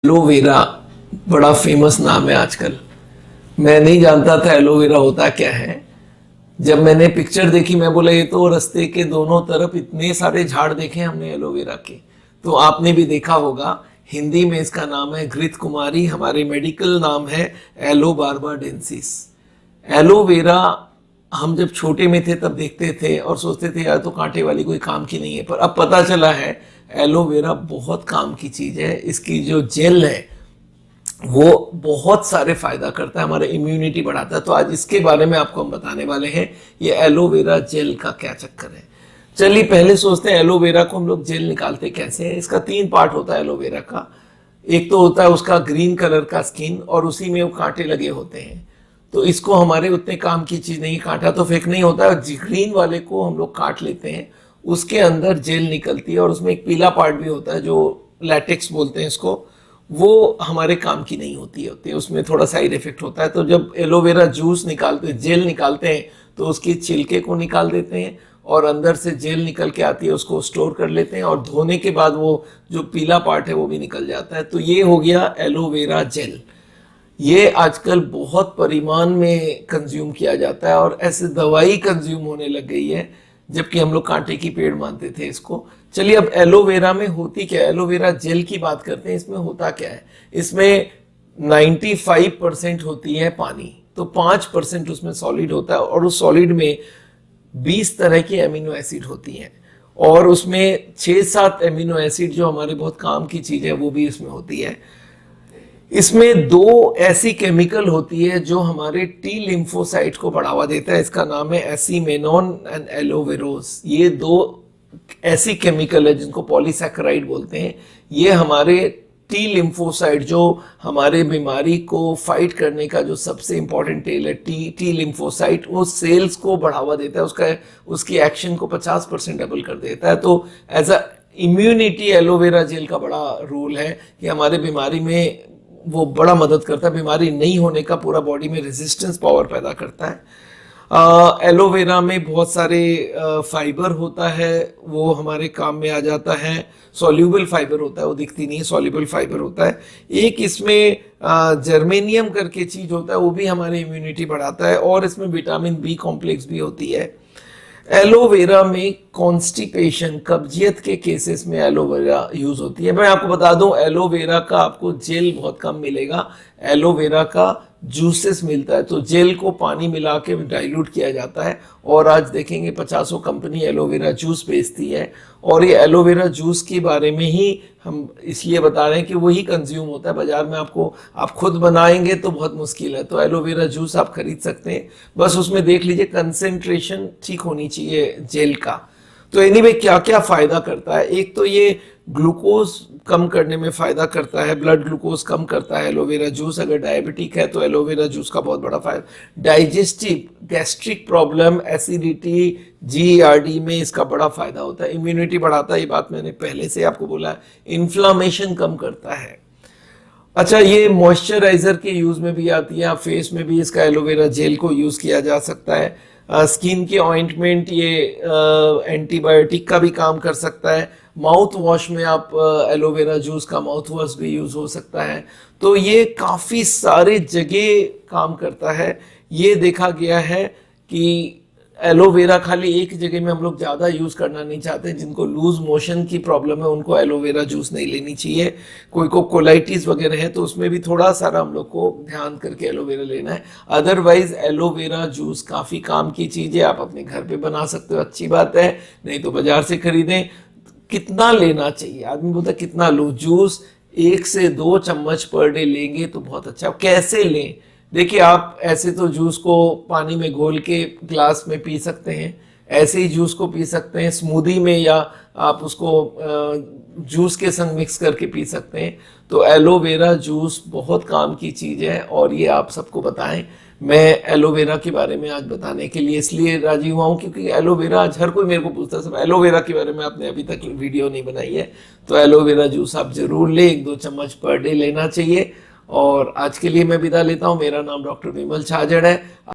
Aloe vera बड़ा famous नाम है आजकल। मैं नहीं जानता था एलोवेरा होता क्या है। जब मैंने पिक्चर देखी मैं बोला ये तो रास्ते के दोनों तरफ इतने सारे झाड़ देखे हमने एलोवेरा के। तो आपने भी देखा होगा, हिंदी में इसका नाम है घृत कुमारी, हमारे मेडिकल नाम है एलो बार्बाडेंसिस। एलोवेरा हम जब छोटे में थे तब देखते थे और सोचते थे यार तो कांटे वाली कोई काम की नहीं है, पर अब पता चला है एलोवेरा बहुत काम की चीज है। इसकी जो जेल है वो बहुत सारे फायदा करता है, हमारा इम्यूनिटी बढ़ाता है। तो आज इसके बारे में आपको हम बताने वाले हैं, ये एलोवेरा जेल का क्या चक्कर है। चलिए पहले सोचते हैं एलोवेरा को हम लोग जेल निकालते कैसे हैं। इसका 3 पार्ट होता है एलोवेरा का। एक तो होता है उसका ग्रीन कलर का स्किन और उसी में वो कांटे लगे होते हैं। तो इसको हमारे उतने काम की चीज नहीं, काटा तो फेंक नहीं होता है। ग्रीन वाले को हम लोग काट लेते हैं, उसके अंदर जेल निकलती है और उसमें एक पीला पार्ट भी होता है जो लैटेक्स बोलते हैं इसको, वो हमारे काम की नहीं होती है, उसमें थोड़ा साइड इफेक्ट होता है। तो जब एलोवेरा जूस निकालते, जेल निकालते हैं, तो उसकी छिलके को निकाल देते हैं और अंदर से जेल निकल के आती है, उसको स्टोर कर लेते हैं और धोने के बाद वो जो पीला पार्ट है वो भी निकल जाता है। तो ये हो गया एलोवेरा जेल। ये आजकल बहुत परिमाण में कंज्यूम किया जाता है और ऐसे दवाई कंज्यूम होने लग गई है, जबकि हम लोग कांटे की पेड़ मानते थे इसको। चलिए अब एलोवेरा में होती क्या है, एलोवेरा जेल की बात करते हैं। इसमें होता क्या है, इसमें 95% होती है पानी, तो 5% उसमें सॉलिड होता है और उस सॉलिड में 20 तरह की एमिनो एसिड होती हैं और उसमें 6-7 एमिनो एसिड जो हमारे बहुत काम की चीज है वो भी इसमें होती है। इसमें 2 ऐसी केमिकल होती है जो हमारे टी लिम्फोसाइट को बढ़ावा देता है। इसका नाम है एसीमेनोन एंड एलोवेरोस। ये 2 ऐसी केमिकल है जिनको पॉलीसैकेराइड बोलते हैं। ये हमारे टी लिम्फोसाइट, जो हमारे बीमारी को फाइट करने का जो सबसे इंपॉर्टेंट टेल है, टी लिम्फोसाइट, वो सेल्स को बढ़ावा देता है, उसकी एक्शन को 50% डबल कर देता है। तो as a immunity aloe vera gel का बड़ा रोल है कि हमारे बीमारी में वो बड़ा मदद करता है, बीमारी नहीं होने का पूरा बॉडी में रेजिस्टेंस पावर पैदा करता है। एलोवेरा में बहुत सारे फाइबर होता है, वो हमारे काम में आ जाता है। सॉल्यूबल फाइबर होता है, वो दिखती नहीं है, सॉल्यूबल फाइबर होता है। एक इसमें जर्मेनियम करके चीज होता है, वो भी हमारी इम्यूनिटी बढ़ाता है और इसमें विटामिन बी कॉम्प्लेक्स भी होती है। एलोवेरा में कॉन्स्टिपेशन, कब्जियत के केसेस में एलोवेरा यूज होती है। मैं आपको बता दूं, एलोवेरा का आपको जेल बहुत कम मिलेगा, एलोवेरा का जूसेस मिलता है। तो जेल को पानी मिला के डाइल्यूट किया जाता है और आज देखेंगे 50 कंपनी एलोवेरा जूस बेचती है। और ये एलोवेरा जूस के बारे में ही हम इसलिए बता रहे हैं कि वही कंज्यूम होता है बाजार में। आपको, आप खुद बनाएंगे तो बहुत मुश्किल है, तो एलोवेरा जूस आप खरीद सकते हैं। बस उसमें देख लीजिए कंसेंट्रेशन ठीक होनी चाहिए जेल का। तो एनीवे क्या क्या फायदा करता है, एक तो ये ग्लूकोज कम करने में फायदा करता है, ब्लड ग्लूकोज कम करता है एलोवेरा जूस। अगर डायबिटिक है तो एलोवेरा जूस का बहुत बड़ा फायदा। Digestive, gastric problem, acidity, GERD में इसका बड़ा फायदा होता है। इम्यूनिटी बढ़ाता है, ये बात मैंने पहले से आपको बोला है। इन्फ्लामेशन कम करता है। अच्छा, ये मॉइस्चराइजर के यूज में भी आती है, फेस में भी इसका एलोवेरा जेल को यूज किया जा सकता है। स्किन के ऑइंटमेंट, ये एंटीबायोटिक का भी काम कर सकता है। माउथ वॉश में आप एलोवेरा जूस का माउथ वॉश भी यूज हो सकता है। तो ये काफी सारे जगह काम करता है। ये देखा गया है कि एलोवेरा खाली एक जगह में हम लोग ज़्यादा यूज़ करना नहीं चाहते। जिनको लूज मोशन की प्रॉब्लम है उनको एलोवेरा जूस नहीं लेनी चाहिए। कोई को कोलाइटिस वगैरह है तो उसमें भी थोड़ा सारा हम लोग को ध्यान करके एलोवेरा लेना है। अदरवाइज एलोवेरा जूस काफ़ी काम की चीज़ है, आप अपने घर पे बना सकते हो, अच्छी बात है, नहीं तो बाजार से खरीदें। कितना लेना चाहिए, आदमी बोलता कितना लो जूस, 1 से 2 चम्मच पर डे लेंगे तो बहुत अच्छा। कैसे लें, देखिए आप ऐसे तो जूस को पानी में घोल के ग्लास में पी सकते हैं, ऐसे ही जूस को पी सकते हैं स्मूदी में, या आप उसको जूस के संग मिक्स करके पी सकते हैं। तो एलोवेरा जूस बहुत काम की चीज़ है और ये आप सबको बताएं। मैं एलोवेरा के बारे में आज बताने के लिए इसलिए राजी हुआ हूँ क्योंकि एलोवेरा आज हर कोई मेरे को पूछता है, सब एलोवेरा के बारे में आपने अभी तक वीडियो नहीं बनाई है। तो एलोवेरा जूस आप जरूर लें, 1-2 चम्मच पर डे लेना चाहिए। और आज के लिए मैं विदा लेता हूँ। मेरा नाम डॉक्टर विमल छाजड़ है।